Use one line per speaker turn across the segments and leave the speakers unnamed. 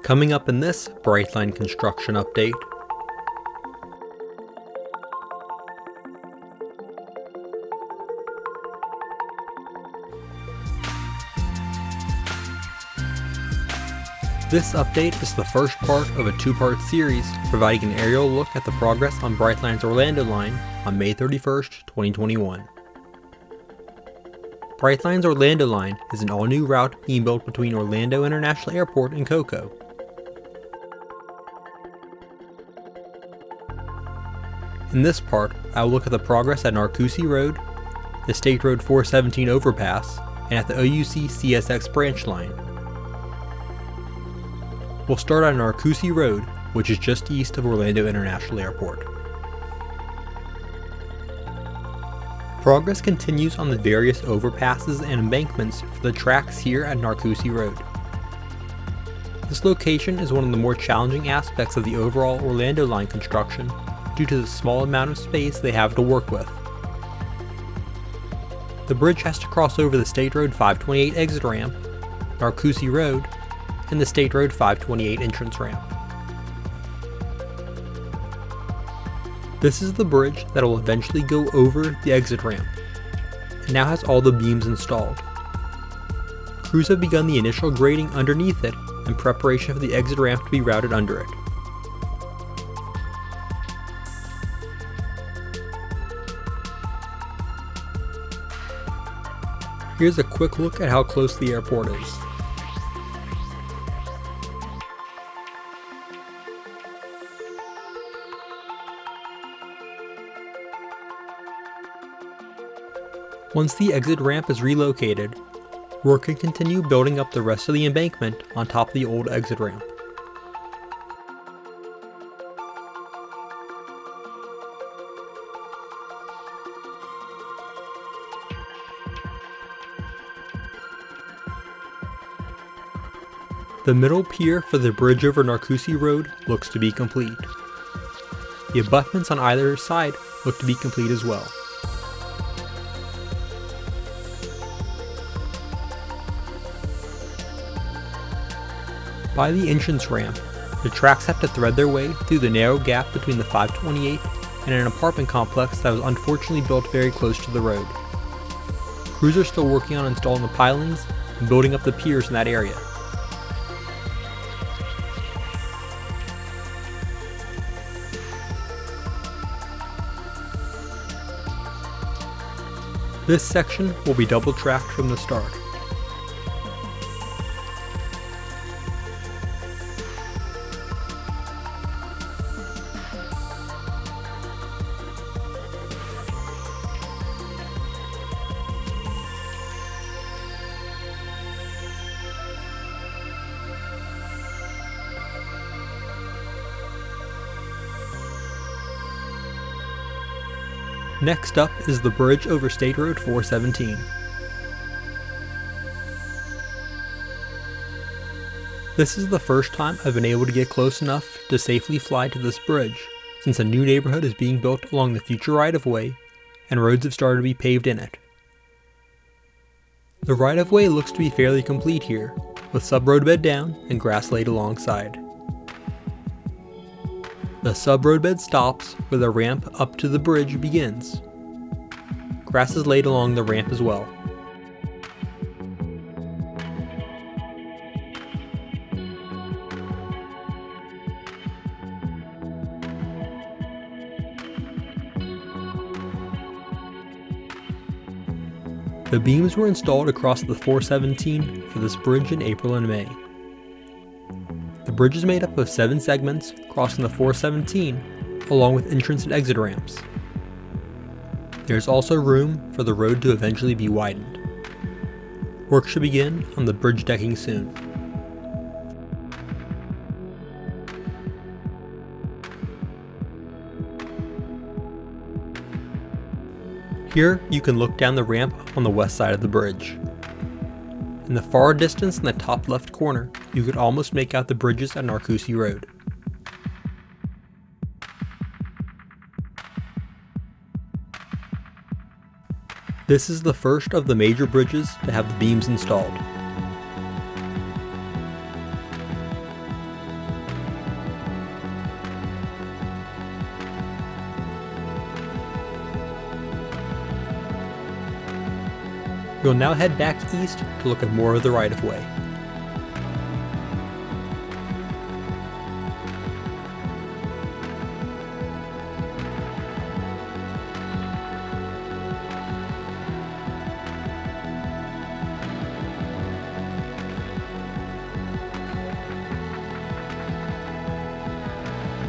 Coming up in this Brightline construction update. This update is the first part of a two-part series providing an aerial look at the progress on Brightline's Orlando line on May 31st, 2021. Brightline's Orlando line is an all-new route being built between Orlando International Airport and Cocoa. In this part, I will look at the progress at Narcoossee Road, the State Road 417 overpass, and at the OUC-CSX branch line. We'll start on Narcoossee Road, which is just east of Orlando International Airport. Progress continues on the various overpasses and embankments for the tracks here at Narcoossee Road. This location is one of the more challenging aspects of the overall Orlando line construction due to the small amount of space they have to work with. The bridge has to cross over the State Road 528 exit ramp, Narcoossee Road, and the State Road 528 entrance ramp. This is the bridge that will eventually go over the exit ramp, and now has all the beams installed. Crews have begun the initial grading underneath it in preparation for the exit ramp to be routed under it. Here's a quick look at how close the airport is. Once the exit ramp is relocated, work can continue building up the rest of the embankment on top of the old exit ramp. The middle pier for the bridge over Narcoossee Road looks to be complete. The abutments on either side look to be complete as well. By the entrance ramp, the tracks have to thread their way through the narrow gap between the 528 and an apartment complex that was unfortunately built very close to the road. Crews are still working on installing the pilings and building up the piers in that area. This section will be double tracked from the start. Next up is the bridge over State Road 417. This is the first time I've been able to get close enough to safely fly to this bridge, since a new neighborhood is being built along the future right-of-way, and roads have started to be paved in it. The right-of-way looks to be fairly complete here, with subroadbed down and grass laid alongside. The subroadbed stops where the ramp up to the bridge begins. Grass is laid along the ramp as well. The beams were installed across the 417 for this bridge in April and May. The bridge is made up of 7 segments crossing the 417, along with entrance and exit ramps. There is also room for the road to eventually be widened. Work should begin on the bridge decking soon. Here you can look down the ramp on the west side of the bridge. In the far distance in the top left corner, you could almost make out the bridges at Narcoossee Road. This is the first of the major bridges to have the beams installed. We'll now head back east to look at more of the right-of-way.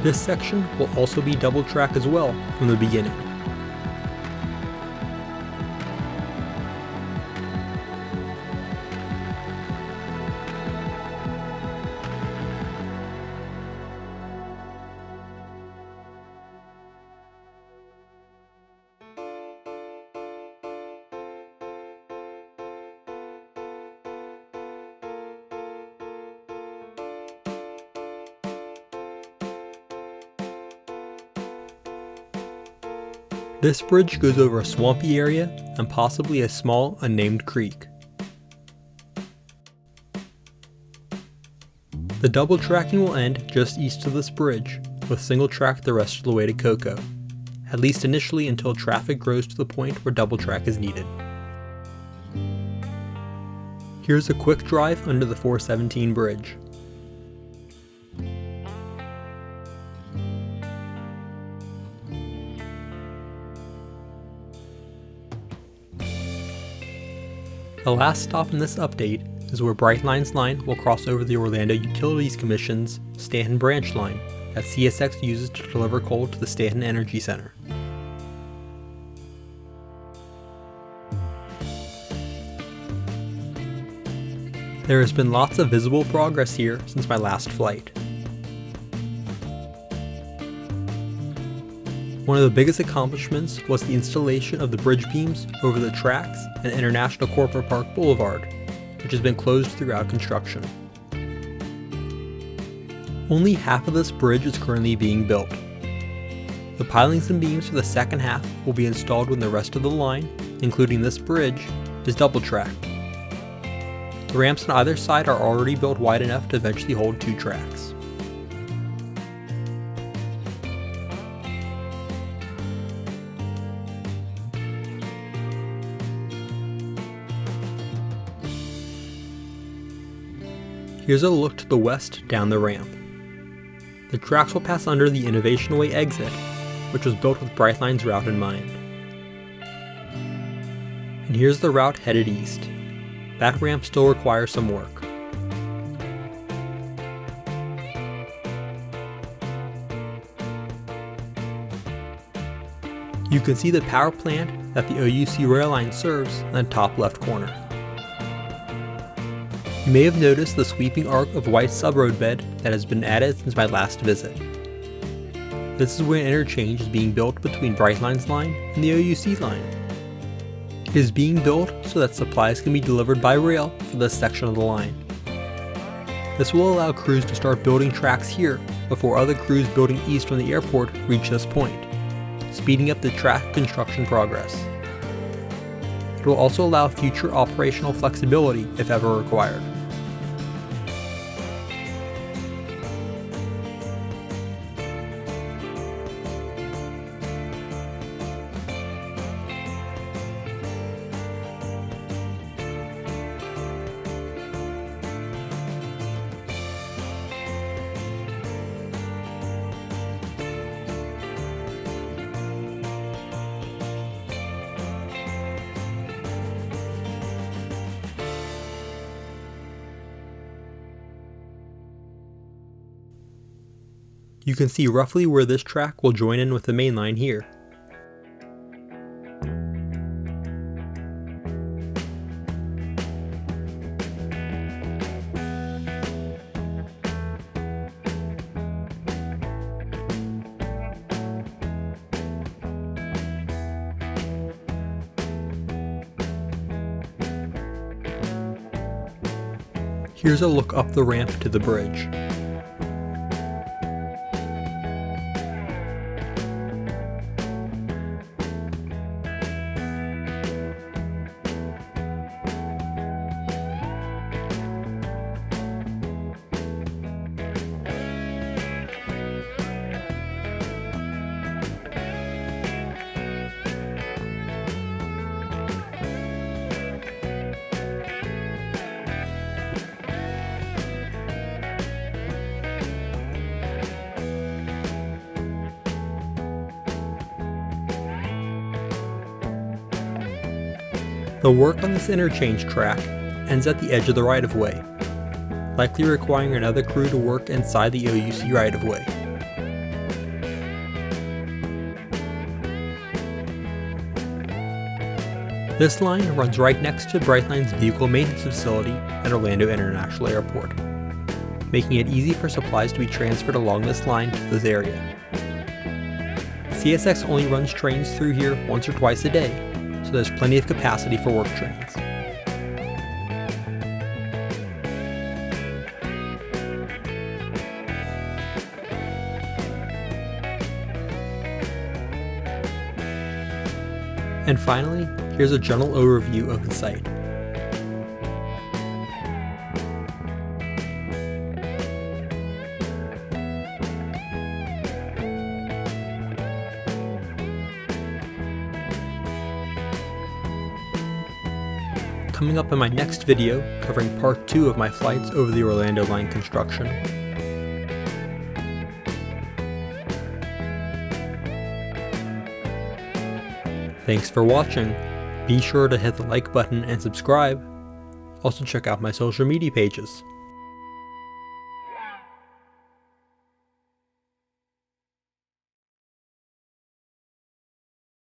This section will also be double track as well from the beginning. This bridge goes over a swampy area and possibly a small, unnamed creek. The double tracking will end just east of this bridge, with single track the rest of the way to Cocoa, at least initially until traffic grows to the point where double track is needed. Here's a quick drive under the 417 bridge. The last stop in this update is where Brightline's line will cross over the Orlando Utilities Commission's Stanton Branch line that CSX uses to deliver coal to the Stanton Energy Center. There has been lots of visible progress here since my last flight. One of the biggest accomplishments was the installation of the bridge beams over the tracks and International Corporate Park Boulevard, which has been closed throughout construction. Only half of this bridge is currently being built. The pilings and beams for the second half will be installed when the rest of the line, including this bridge, is double tracked. The ramps on either side are already built wide enough to eventually hold 2 tracks. Here's a look to the west down the ramp. The tracks will pass under the Innovation Way exit, which was built with Brightline's route in mind. And here's the route headed east. That ramp still requires some work. You can see the power plant that the OUC rail line serves in the top left corner. You may have noticed the sweeping arc of white subroadbed that has been added since my last visit. This is where an interchange is being built between Brightline's line and the OUC line. It is being built so that supplies can be delivered by rail for this section of the line. This will allow crews to start building tracks here before other crews building east from the airport reach this point, speeding up the track construction progress. It will also allow future operational flexibility if ever required. You can see roughly where this track will join in with the main line here. Here's a look up the ramp to the bridge. The work on this interchange track ends at the edge of the right-of-way, likely requiring another crew to work inside the OUC right-of-way. This line runs right next to Brightline's vehicle maintenance facility at Orlando International Airport, making it easy for supplies to be transferred along this line to this area. CSX only runs trains through here once or twice a day, so there's plenty of capacity for work trains. And finally, here's a general overview of the site. Coming up in my next video, covering part 2 of my flights over the Orlando line construction. Thanks for watching. Be sure to hit the like button and subscribe. Also check out my social media pages.